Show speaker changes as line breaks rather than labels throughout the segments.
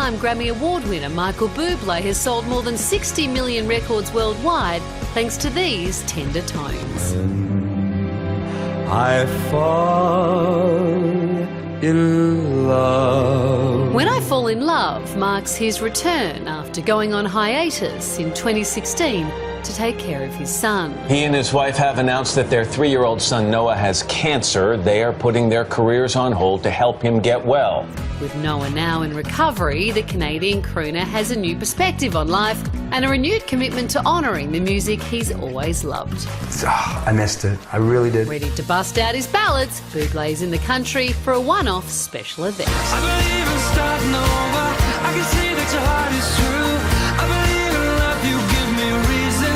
three-time Grammy Award winner Michael Buble has sold more than 60 million records worldwide thanks to these tender tones.
I fall in love.
When I Fall in Love marks his return after going on hiatus in 2016 to take care of his son.
He and his wife have announced that their 3-year-old son Noah has cancer. They are putting their careers on hold to help him get well.
With Noah now in recovery, the Canadian crooner has a new perspective on life and a renewed commitment to honouring the music he's always loved.
I missed it. I really did.
Ready to bust out his ballads, Buble's in the country for a one-off special event.
I believe in starting over. I can see that your heart is true. I believe in love. You give me reason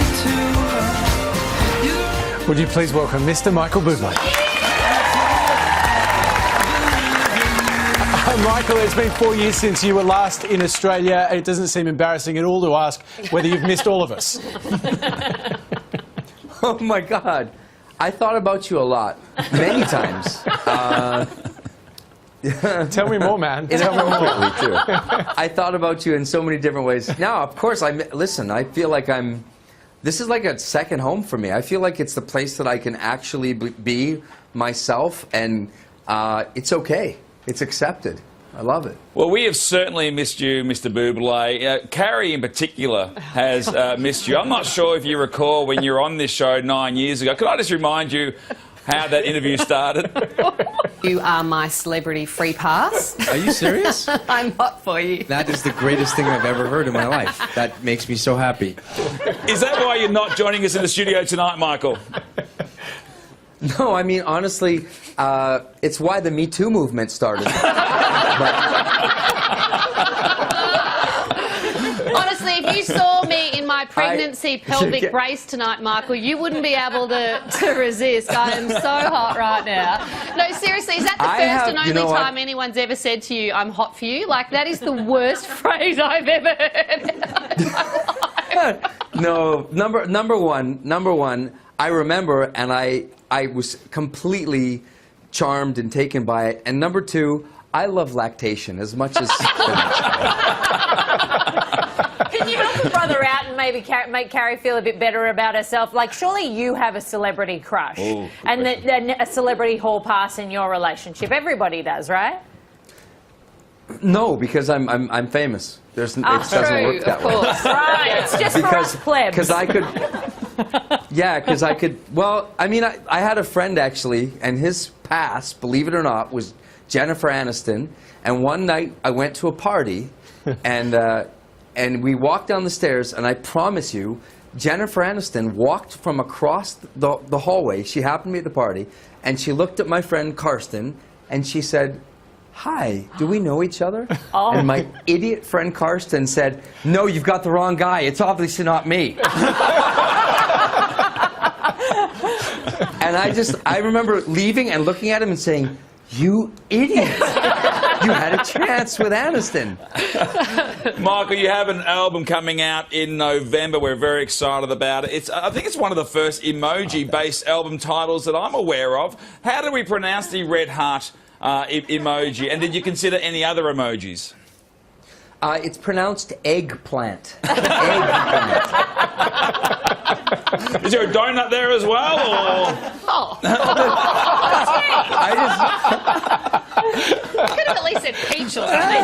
to.
Would you please welcome Mr. Michael Buble? Michael, it's been 4 years since you were last in Australia. It doesn't seem embarrassing at all to ask whether you've missed all of us.
Oh my God, I thought about you a lot, many times.
Tell me more, man. Tell me more.
Too. I thought about you in so many different ways. Now, of course, listen, I feel like this is like a second home for me. I feel like it's the place that I can actually be myself, and it's okay. It's accepted. I love it.
Well, we have certainly missed you, Mr. Buble. Carrie, in particular, has missed you. I'm not sure if you recall when you were on this show 9 years ago. Could I just remind you how that interview started?
You are my celebrity free pass.
Are you serious?
I'm hot for you.
That is the greatest thing I've ever heard in my life. That makes me so happy.
Is that why you're not joining us in the studio tonight, Michael?
No, I mean, honestly, it's why the Me Too movement started.
Honestly, if you saw me in my pregnancy pelvic brace tonight, Michael, you wouldn't be able to resist. I am so hot right now. No, seriously, is that the first and only time anyone's ever said to you, I'm hot for you? Like, that is the worst phrase I've ever heard in my life.
No, number one, I remember, and I was completely charmed and taken by it. And number two, I love lactation as much as...
Can you help a brother out and maybe make Carrie feel a bit better about herself? Like, surely you have a celebrity crush.
Ooh,
and a celebrity hall pass in your relationship. Everybody does, right?
No, because I'm famous. It doesn't work that way.
Right, it's just for us plebs.
Because I could... Yeah, because I could... Well, I mean, I had a friend, actually, and his past, believe it or not, was Jennifer Aniston. And one night, I went to a party, and we walked down the stairs, and I promise you, Jennifer Aniston walked from across the hallway. She happened to be at the party, and she looked at my friend Karsten, and she said, "Hi, do we know each other?" Oh. And my idiot friend Karsten said, "No, you've got the wrong guy. It's obviously not me." And I remember leaving and looking at him and saying, "You idiot. You had a chance with Aniston."
Michael, you have an album coming out in November. We're very excited about it. I think it's one of the first emoji-based album titles that I'm aware of. How do we pronounce the red heart emoji? And did you consider any other emojis?
It's pronounced eggplant. Eggplant.
Is there a donut there as well? Or?
Oh. Could have at least said peach or something.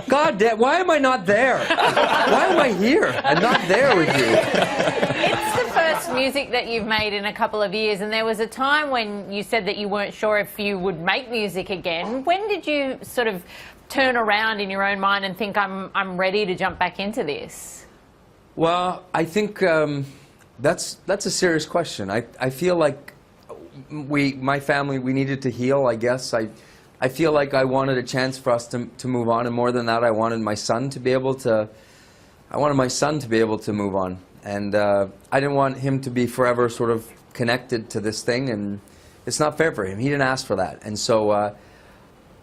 God damn, why am I not there? Why am I here and not there with you?
It's the first music that you've made in a couple of years, and there was a time when you said that you weren't sure if you would make music again. When did you sort of turn around in your own mind and think, I'm ready to jump back into this?
Well, I think that's a serious question. I feel like my family, we needed to heal, I guess. I feel like I wanted a chance for us to move on, and more than that, I wanted my son to be able to move on. And I didn't want him to be forever sort of connected to this thing, and it's not fair for him. He didn't ask for that. And so,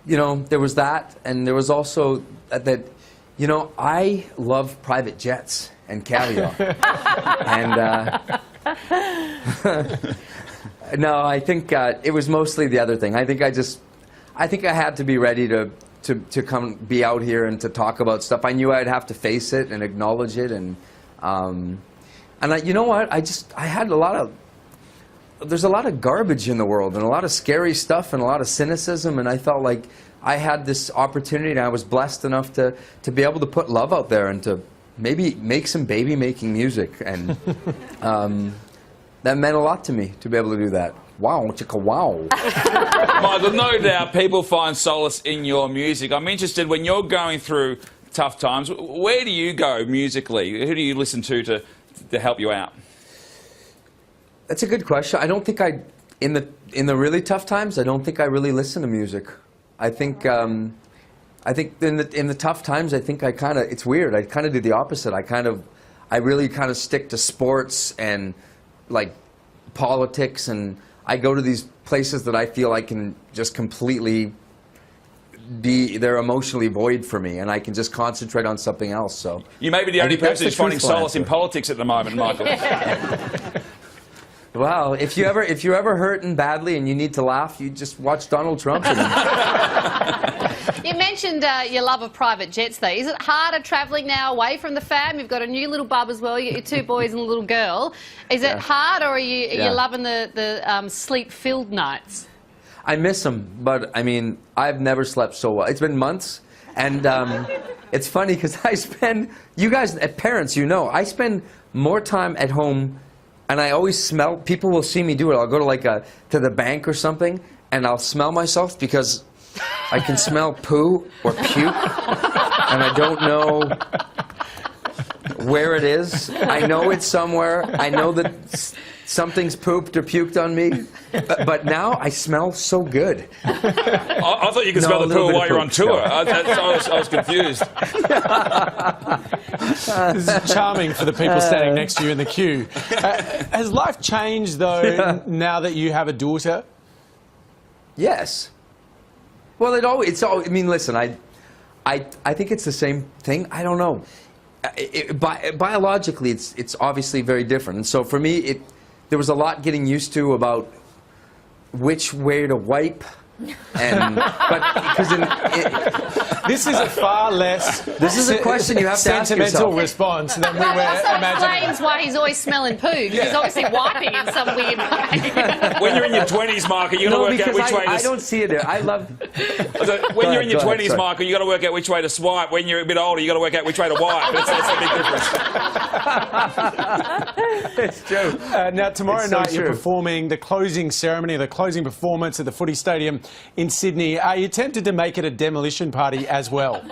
you know, there was that, and there was also that, you know, I love private jets and caviar. And no, I think it was mostly the other thing. I think I had to be ready to to come be out here and to talk about stuff. I knew I'd have to face it and acknowledge it, and you know what? I had there's a lot of garbage in the world and a lot of scary stuff and a lot of cynicism, and I felt like I had this opportunity, and I was blessed enough to be able to put love out there and to maybe make some baby-making music, and that meant a lot to me to be able to do that. Wow, chicka wow.
Michael, no doubt people find solace in your music. I'm interested, when you're going through tough times, where do you go musically? Who do you listen to help you out?
That's a good question. I don't think in the really tough times, I don't think I really listen to music. I think in the tough times, I think it's weird. I kind of do the opposite. I really kind of stick to sports and like politics, and I go to these places that I feel I can just completely they're emotionally void for me, and I can just concentrate on something else. So
you may be the only person who's finding solace in politics at the moment, Michael.
Well, if you're ever hurting badly and you need to laugh, you just watch Donald Trump.
You mentioned your love of private jets, though. Is it harder travelling now away from the fam? You've got a new little bub as well. You got your 2 boys and a little girl. Is it hard, or are you loving the sleep-filled nights?
I miss them, but I mean, I've never slept so well. It's been months, and it's funny because you guys, parents, I spend more time at home. And I always smell, people will see me do it. I'll go to the bank or something, and I'll smell myself because I can smell poo or puke, and I don't know where it is. I know it's somewhere. I know that something's pooped or puked on me, but now I smell so good.
I thought you could smell the poo while you're on tour. I was confused.
This is charming for the people standing next to you in the queue. Has life changed, though, now that you have a daughter?
Yes. Well, I mean, listen, I think it's the same thing. I don't know. Biologically, it's obviously very different. And so for me, there was a lot getting used to about which way to wipe,
this is a far less.
This is a question you have to ask yourself.
Sentimental response than we were imagining.
Explains why he's always smelling poo. He's obviously wiping in some weird way.
When you're in your 20s, Michael, you got to work out which way to.
I don't see it there. I love.
When you're in your 20s, Michael, you got to work out which way to swipe. When you're a bit older, you got to work out which way to wipe. That's a big difference.
It's true.
Now tomorrow night you're performing the closing ceremony, the closing performance at the Footy Stadium in Sydney. Are you tempted to make it a demolition party as well?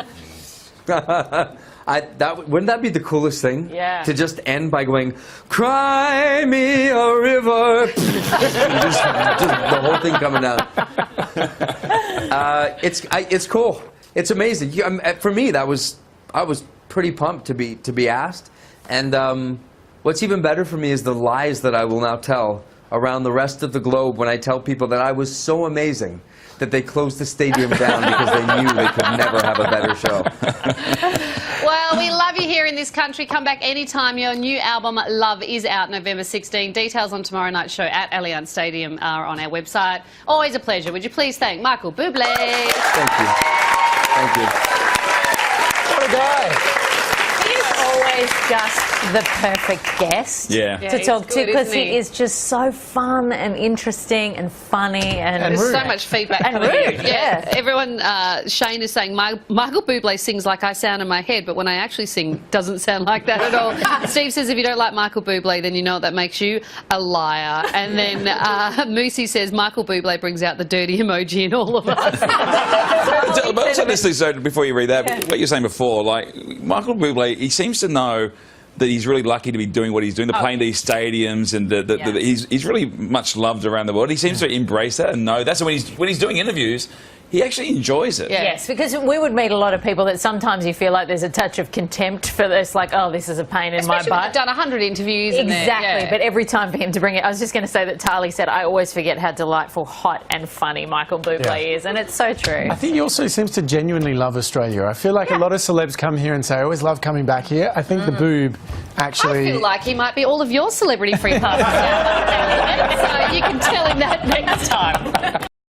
Wouldn't that be the coolest thing?
Yeah.
To just end by going, "Cry me a river," just the whole thing coming down. It's cool. It's amazing. For me, I was pretty pumped to be asked, and what's even better for me is the lies that I will now tell around the rest of the globe when I tell people that I was so amazing that they closed the stadium down because they knew they could never have a better show.
Well, we love you here in this country. Come back anytime. Your new album, Love, is out November 16. Details on tomorrow night's show at Allianz Stadium are on our website. Always a pleasure. Would you please thank Michael Buble?
Thank you. Thank you.
What a guy.
Always just the perfect guest to talk to, because he is just so fun and interesting and funny and
there's
rude.
So much feedback
and
coming
rude,
in. Yeah. Everyone, Shane is saying Michael Buble sings like I sound in my head, but when I actually sing, doesn't sound like that at all. Steve says if you don't like Michael Buble, then you know what that makes you, a liar. And then Moosey says Michael Buble brings out the dirty emoji in all of us.
But also, so before you read that, what you were saying before, like Michael Buble, he seems to know that he's really lucky to be doing what he's doing, to playing these stadiums, and he's really much loved around the world. He seems to embrace that and know that's when he's doing interviews. He actually enjoys it.
Yeah. Yes, because we would meet a lot of people that sometimes you feel like there's a touch of contempt for this, like, oh, this is a pain in my butt.
We've done 100 interviews.
Exactly, but every time for him to bring it, I was just going to say that Tali said, I always forget how delightful, hot and funny Michael Buble is, and it's so true.
I think he also seems to genuinely love Australia. I feel like a lot of celebs come here and say, I always love coming back here. I think the boob actually...
I feel like he might be all of your celebrity free passes. So you can tell him that next time.